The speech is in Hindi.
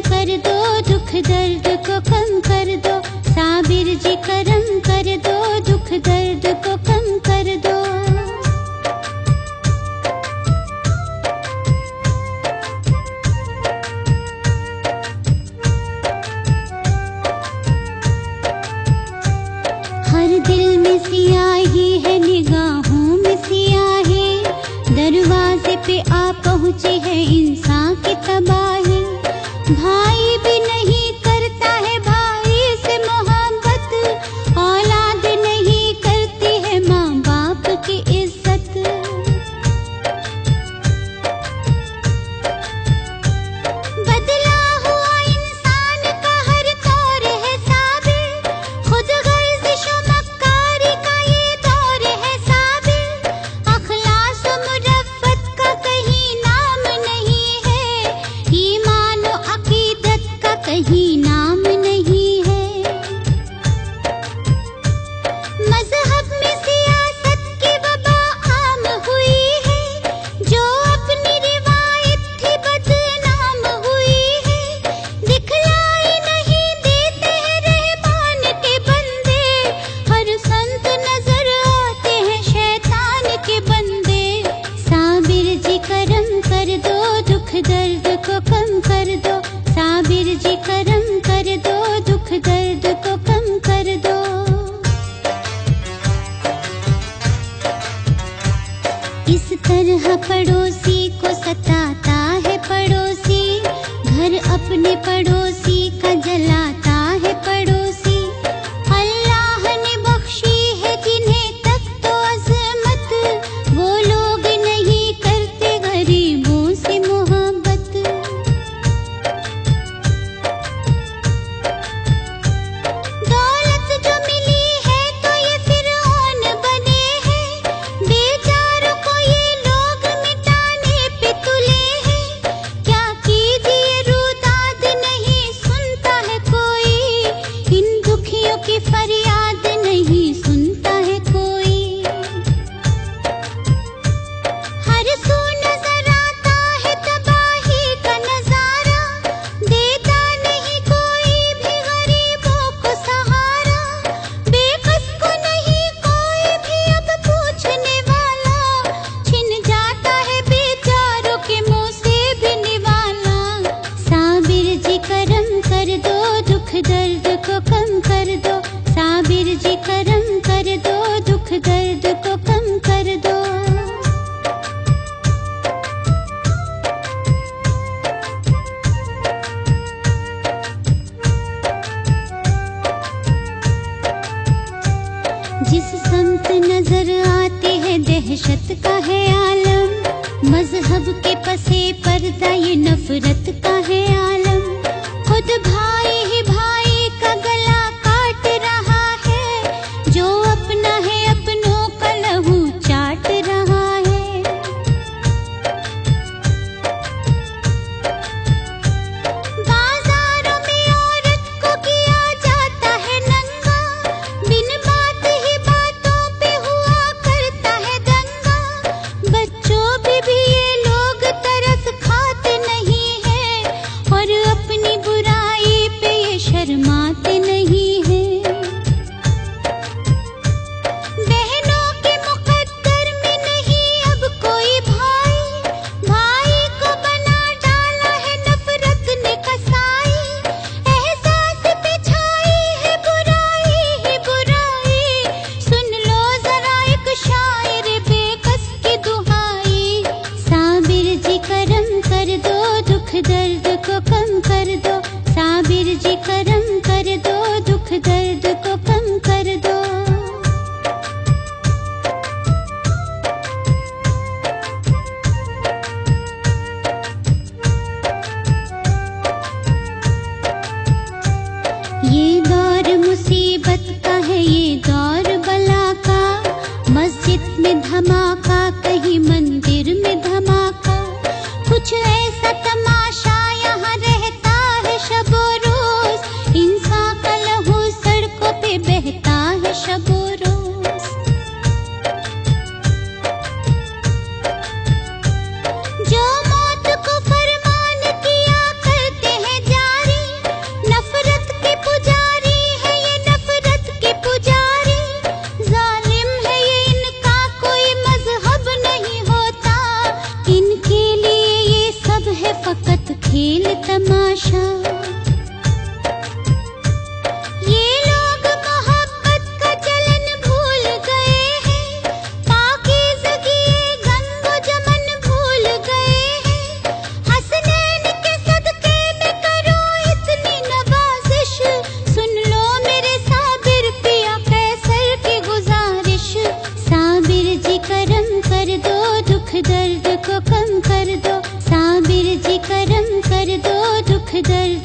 कर दो, दुख दर्द को कम कर दो। साबिर जी करम कर दो, दुख दर्द को कम कर दो। हर दिल में सियाही है, निगाहों में सियाही, दरवाजे पे आ पहुंची है इंसान की तबाही। भाई भी नहीं करता है भाई से मोहब्बत, औलाद नहीं करती है माँ बाप की इज्जत। बदला हुआ इंसान का हर तौर है साबिर, खुद गर्जिश व मक्कारी का ये दौर है साबिर। अखलास व मुरफ़्फ़त का कहीं नाम नहीं है, ईमान व अक़ीदत का कहीं नाम नहीं है। मज़हब में सियासत की वबा आम हुई है, जो अपनी रिवायत थी बदनाम हुई है। दिखलाई नहीं देते हैं रहमान के बंदे, हर संत नजर आते हैं शैतान के बंदे। साबिर जी करम कर दो, दुख दर्द को कम कर दो। साबिर जी करम कर दो, दुख दर्द को कम कर दो। इस तरह पड़ोसी को सताता है पड़ोसी, घर अपने पड़ोसी का जलाता है पड़ोसी। अल्लाह ने बख्शी है जिन्हें तक तो अज़मत, वो लोग नहीं करते गरीबों से मोहब्बत। दौलत जो मिली है तो ये फिरौन बने हैं, बेचारों को ये लोग मिटाने पे तुले हैं। क्या कीजिए रुदाद नहीं सुनता है कोई, इन दुखियों की फरियाद नहीं सुनता है कोई। हर सू नजर आता है तबाही का नजारा, देता नहीं कोई भी गरीबों को सहारा। बेकस को नहीं कोई भी अब पूछने वाला, छिन जाता है बेचारों के मुंह से भी निवाला। साबिर जी करम कर दो, दुख दर्द को कम कर दो। साबिर जी करम कर दो, दुख दर्द को कम कर दो। जिस समत नजर आते हैं दहशत का है आलम, मजहब के पसे पर्दा ये नफरत का है आलम। खुद भाई ही भाई का गला काट रहा है, जो अपना है अपनों का लहू चाट रहा है। बाजारों में औरत को किया जाता है नंगा, बिन बात ही बातों पे हुआ करता है दंगा। बच्चों पे भी ये लोग तरस खाते नहीं है, और अपनी बुराई पे ये शर्माते नहीं है। बहनों के मुकद्दर में नहीं अब कोई भाई, भाई को बना डाला है नफरत ने कसाई। एहसास पे छाई है बुराई ही बुराई, सुन लो जरा एक शायर बेकस की दुहाई। साबिर जी करम कर दो, दुख दर्द को कम कर दो। साबिर जी करम कर दो, दुख दर्द को कम कर दो। ये दौर मुसीबत का है, ये दौर बला का। मस्जिद में धमाका, कहीं मंदिर में धमाका, कुछ ऐसा तमाशा यहाँ रहता है तमाशा। ये लोग मोहब्बत का चलन भूल गए हैं, पाकीज़गी गंगो जमन भूल गए हैं। हसनैन के सदके में करो इतनी नवाजिश, सुन लो मेरे साबिर पिया कैसर की गुजारिश। साबिर जी करम कर दो, दुख दर्द को कम कर दो, साबिर जी करम कर दो, दुख दर्द